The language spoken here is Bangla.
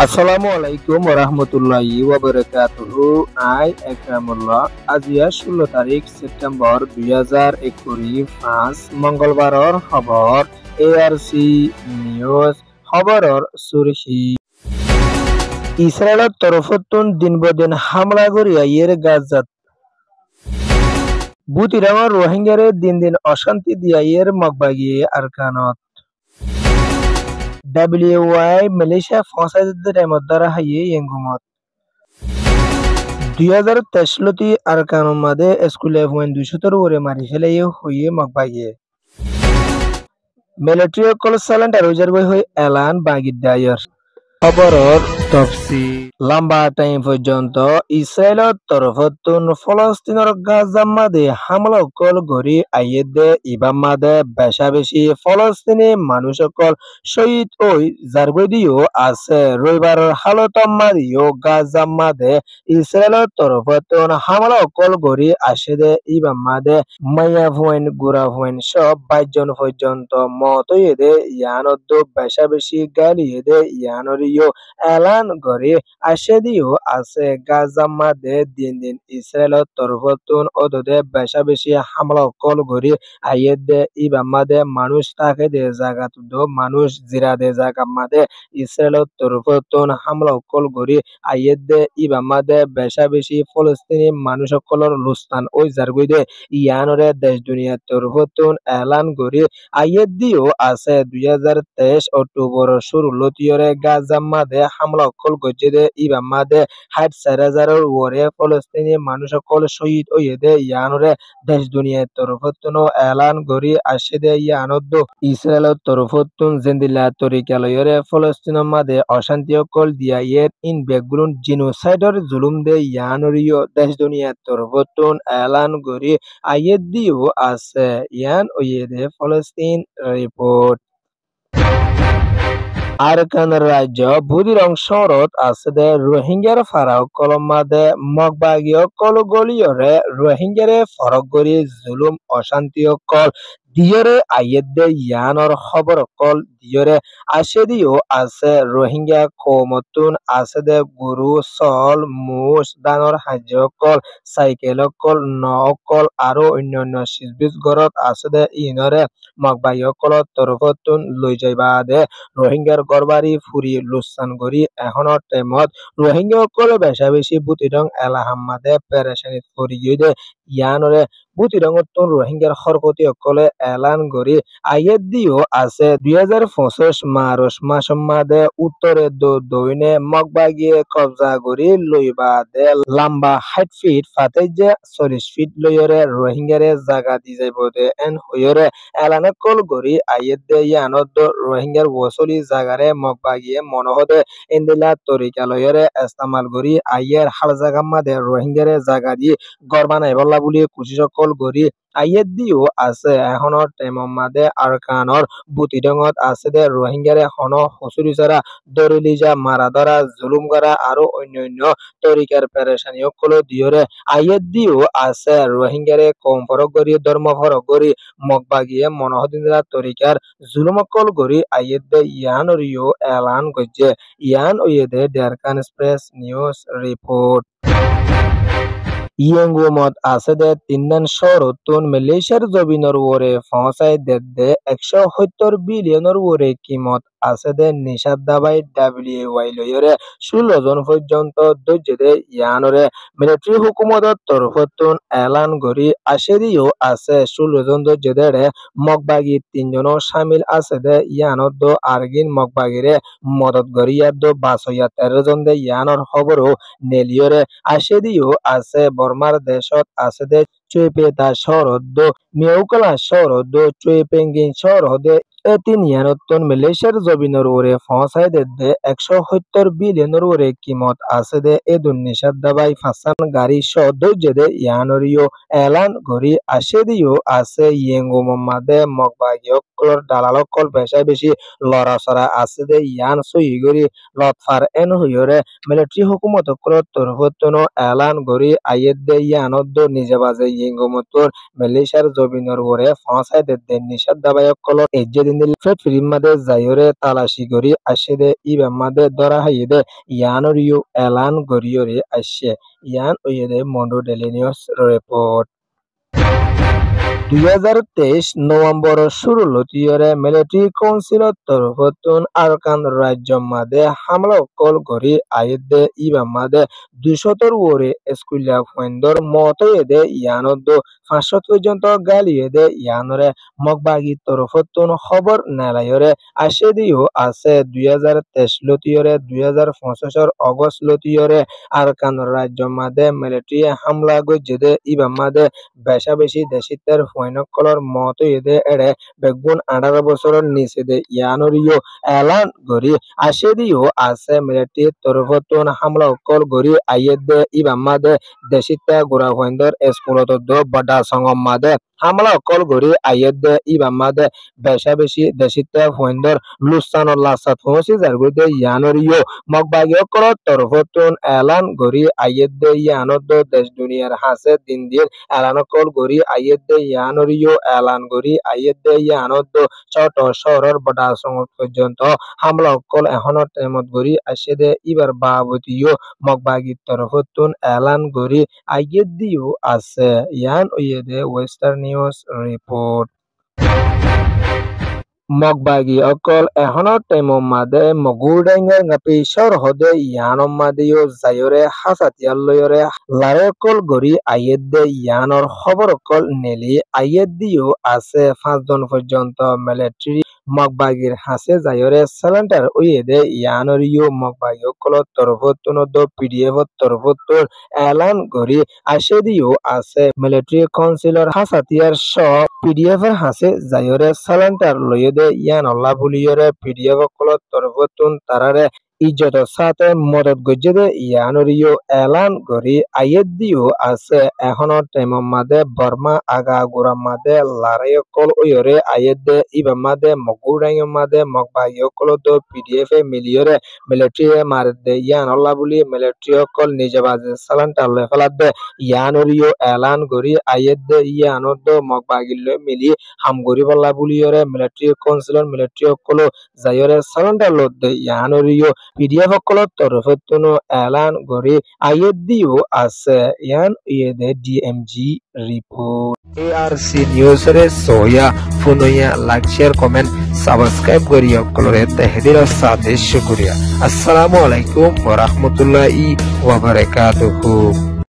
আসসালামু আলাইকুম ওরহমতুল্লাহি ওয়াবারাকাতুহু। আই একরামুল্লাহ। আজিয়া 16 তারিখ সেপ্টেম্বর 2025 মঙ্গলবাৰৰ খবৰ ARC নিউজ খবৰৰ সুরখি ইসরায়েলৰ তৰফতোন দিন হামলা কৰি আইয়ের গাজাত বুতিরাঙৰ রোহিঙ্গারে দিন অশান্তি দিয়াইয়ের মগবাগিয়ে আরকানত WY মালয়েশিয়া ফসাইদের মদ্দারা হাইয়ে ইয়েঙ্গুমত 2023 আরকানুম মাদে স্কুলে হুয়েন 200 ওরে মারি ফেলাই হইয়ে মগবাগিয়ে মিলিটারি কল সালেন্ট আর উজার গই হই এলান বাগির দায়র খবরর তফসিল লম্বা টাইম পর্যন্ত ইসরায়েলের তরফতুন ফলস্তিনের গাজা মাদে হামলা কল গড়ি আইয়েদে ইবাম মাদে বেশা বেশি ফলস্তিনি মানুষ সকল শহীদ ওই জারবদিও আছে রবিবারের হালত মাদিও গাজা মাদে ইসরায়েলের তরফতুন হামলা কল গড়ি আসে দে ইবাম মাদে মাইয়া ভুয়েন গুড়া ভুয়েন সব 22 জন পর্যন্ত মত হইয়ে ইয়ানদ্দ বেশা বেশি গালিয়ে দে ইয়ানরিও এলান করে আশেদিও আছে গাজা মাদে দিন ইসরায়েলের তরফতুন ওদে বেশা বেশি হামলা কল গড়ি আইয়ে দে ইবাম মাদে মানুষ তাকে দে জায়গাত মানুষ জিরা দে জায়গা মাদে ইসরায়েলের তরফতুন হামলা কল গড়ি আইয়ে দে ইবাম মাদে বেশা বেশি ফলস্তিনি মানুষ সকলের লুস্তান ওই জারগুই দে ইয়ানরে দেশ দুনিয়ার তরফতুন এলান গড়ি আইয়ে দিও আছে 2023 অক্টোবর শুরু লতিয়রে গাজা মাদে হামলা কল গজে দে ইবাম মাদে 60,000 ওরে ফলস্তিনি মানুষ সকল শহীদ হইয়ে দে ইয়ানরে দেশ দুনিয়ার তরফতুন এলান গড়ি আসে দে ইয়ানদ্দ ইসরায়েলের তরফতুন জেন্দিলা তরিকালয়রে ফলস্তিন মাদে অশান্তি কল দিয়া ইয়ের ইন বেগুন জিনোসাইডর জুলুম দে ইয়ানরিও দেশ দুনিয়ার তরফতুন এলান গড়ি আইয়ে দিও আছে ইয়ান হইয়ে দে ফলস্তিন রিপোর্ট আরাকান রাজ্য বুদির অংশরত আছে দে রোহিঙ্গার ফারাও কলমাদে মগবাগীয় কলগলিয়রে রোহিঙ্গারে ফরক গরি জুলুম অশান্তি কল দিয়রে আইয়েদে ইয়ানর খবর কল দিয়রে আসে দিও আছে রোহিঙ্গা কমতুন আছে দে গরু চল মুস দানর হাজ্য কল সাইকেল কল ন কল আরো অন্যান্য সিজবিজ গরত আছে দে ইনরে মগবাগীয় কলত তরফতুন লৈ যাইবা দে রোহিঙ্গার গড়বাড়ি ফুরি লুসান গড়ি এখনৰ টাইমত রোহিঙ্গা সকলে বেশা বেশি বুতিরং এলাহাম্মাদে পেরেশানিত পরি গিয়ে ইয়ানরে বুতিরঙতন রোহিঙ্গার খরকতি সকলে এলান গড়ি আইয়ে দিও আছে 2025 মার্চ মাসম্মাদে উত্তরে দৈনে মগবাগিয়ে কবজা গড়ি লইবা দে লম্বা 60 ফিট ফাতে যে 40 ফিট লইরে রোহিঙ্গারে জাগা দি যাইব দে এন হইরে এলানে কল গড়ি আইয়ে দে ইয়ানত রোহিঙ্গার ওসলি জাগারে মগবাগিয়ে মনহদে ইন্দিলা তরিকালয়রে ইস্তেমাল গড়ি আইয়ের হাল জাগা মাদে রোহিঙ্গারে জাগা দি গড় বানাই বল্লা বলি কুচি সকল গড়ি আইয়ে দিও আছে এখনৰ টাইমৰ মাদে আরকানর বুতিডঙত আছে দে রোহিঙ্গারে হন হসুরি ছাড়া দরিলিজা মারা ধরা জুলুম করা আরো অন্যান্য তরিকার পেরেশানি সকল দিয়রে আইয়ে দিও আছে রোহিঙ্গারে কম ফরক গড়ি ধর্ম ফরক গড়ি মগবাগিয়ে মনহদিনা তরিকার জুলুমকল গড়ি আইয়েদে ইয়ান রিও এলান গজ্জে ইয়ান ওয়েদে ডেরকান এক্সপ্রেস নিউজ রিপোর্ট ইয়েঙ্গুমত আছে দে তিননান শহরতুন মালয়েশিয়ার জবিনর ওরে পৌঁছায় দে 170 বিলিয়নের ওরে কিমত আছে দে নিষাদ দাবাই WY লয়রে 16 জন পর্যন্ত ধৈর্য দে ইয়ানরে মিলিটারি হুকুমতর তরফতুন এলান গড়ি আসে দিও আছে 16 জন ধৈর্য দে মগবাগি 3 জন শামিল আছে দে ইয়ানত আরগিন মগবাগিরে মদত গড়িয়াদ 13 জন দে ইয়ানর খবরও নেলিয়রে আসে দিও আছে বর্মার দেশত আছে দে চুইপেতা শহরদ মিয়াউকলা শহরদ চুইপেঙ্গিন শহরদ এতিনিয়ানতন মালয়েশিয়ার জবিনর ওরে পৌঁছায় দে 170 বিলিয়নের ওরে কিমত আছে দে এদুন নিষাদ দাবাই ফাসান গাড়ি সদর্য দে ইয়ানরিও এলান গড়ি আসে দিও আছে ইয়েঙ্গো মাদে মগবাগীয় কলর দালালকল বেশায় বেশি লড়াচড়া আছে দে ইয়ান সই গড়ি লতফার এন হইরে মিলিটারি হুকুমত কলর তরফতন এলান গড়ি আইয়ে দে ইয়ানত নিজে বাজে yingomotun Malaysiar Jobinor wore fonsai de nishat dabayok kolor ejjedin fet firimade zayore talashi gori ashede ibamade dora hayede yanor yu elan goriyore ashe yan oyede Mondo Daily News report 2023 নভেম্বর 16 মিলিটারি কাউন্সিলত তরফতুন আরকান রাজ্য মাদে হামলা কল গরি আয়েদে ইবা মাদে 200 ওরে স্কুলিয়া ফয়েন্দর মতয়েদে ইয়ানদ 500 পর্যন্ত গালিয়েদে ইয়ানরে মগবাগি তরফতুন খবর নালায়রে আশেদিও আছে 2023 লতিয়রে 2025 অগস্ট লতিয়রে আরকান রাজ্য মাদে মিলিটারি হামলা গজেদে ইবা মাদে বেশা বেশি দেশিতের ফয়নকলর মতো এদে এড়ে বেগুন 18 বছরের নিচে দে ইয়ানরিও এলান গরি আশেদিও আছে মিলিটারি তরফতুন হামলা কল গরি আইয়েদে ইবামাদে দেশিতে গোরা ফয়ন্দর স্কুলত দো বড়া সংগম মাদে হামলা কল গরি আইয়েদে ইবামাদে বেশা বেশি দেশিতে ফয়ন্দর লুসানো লাসাত হোসি জারগুদে ইয়ানরিও মগবাগিও কল তরফতুন এলান গরি আইয়েদে ইয়ানদ দেশ দুনিয়ার হাসে দিন দিন এলান কল গরি আইয়েদে ইয়ানরিও এলান গরি আইয়েদে ইয়ানদ ছোট শহরের বড়া সংগত পর্যন্ত হামলা কল এখনো তেমত গরি আসেদে ইবার বাবতিও মগবাগির তরফতুন এলান গরি আইয়েদিও আছে ইয়ান ওয়েদে ওয়েস্টার্ন নিউজ রিপোর্ট মগবাগি অকল এখনো টেমো মাদে মগুডেঙ্গের গাপি সর হদে ইয়ানো মাদিও জায়রে হাসাতিয়ার লয়রে লারেকল গরি আইয়েদে ইয়ানোর খবর কল নেলি আইয়েদিও আছে 5 জন পর্যন্ত মিলিটারি মগবাগির হাসে জায়রে সেলেন্টার ওয়েদে ইয়ানরিও মগবাগি অকল তরফতুন দ পিডিএফ তরফতুন এলান গরি আশেদিও আছে মিলিটারি কাউন্সিলর হাসাতিয়ার স পিডিএফ এর হাসে জায়রে সেলেন্টার লয়দে ইয়ান আল্লাহ ভুলিয়রে পিডিএফ কলত তরফতুন তারারে ইজ্জত সাথে মদত গজ্জেদে ইয়ানরিও এলান গরি আইয়েদিও আছে এখনো টেম মাদে বর্মা আগা গুরা মাদে লারায় কল ওয়রে আইয়েদে ইবা মাদে মগুড়াই মাদে মগবাগিও কলত পিডিএফ এ মিলিয়রে মিলিটারি মারদে ইয়ান আল্লাহ ভুলি মিলিটারি কল নিজে বাজে সালান্টার লে ফেলাদে ইয়ানরিও এলান গরি আইয়েদে ইয়ানদ মগবাগিলে মিলি হামগরি বল্লা বুলিয়রে মিলিটারি কাউন্সিলর মিলিটারি কল জায়রে সালান্টার লদে ইয়ানরিও পিডিএফ কলত তরফতুন এলান গরি আইয়েদিও আছে ইয়ান ইয়েদে ডিএমজি রিপোর্ট এআরসি নিউজ রে সোয়া ফুনয়া লাইক শেয়ার কমেন্ট সাবস্ক্রাইব করিয়া কলরে তাহদির সাথে শুকরিয়া আসসালামু আলাইকুম ওয়া রাহমাতুল্লাহি ওয়া বারাকাতুহু।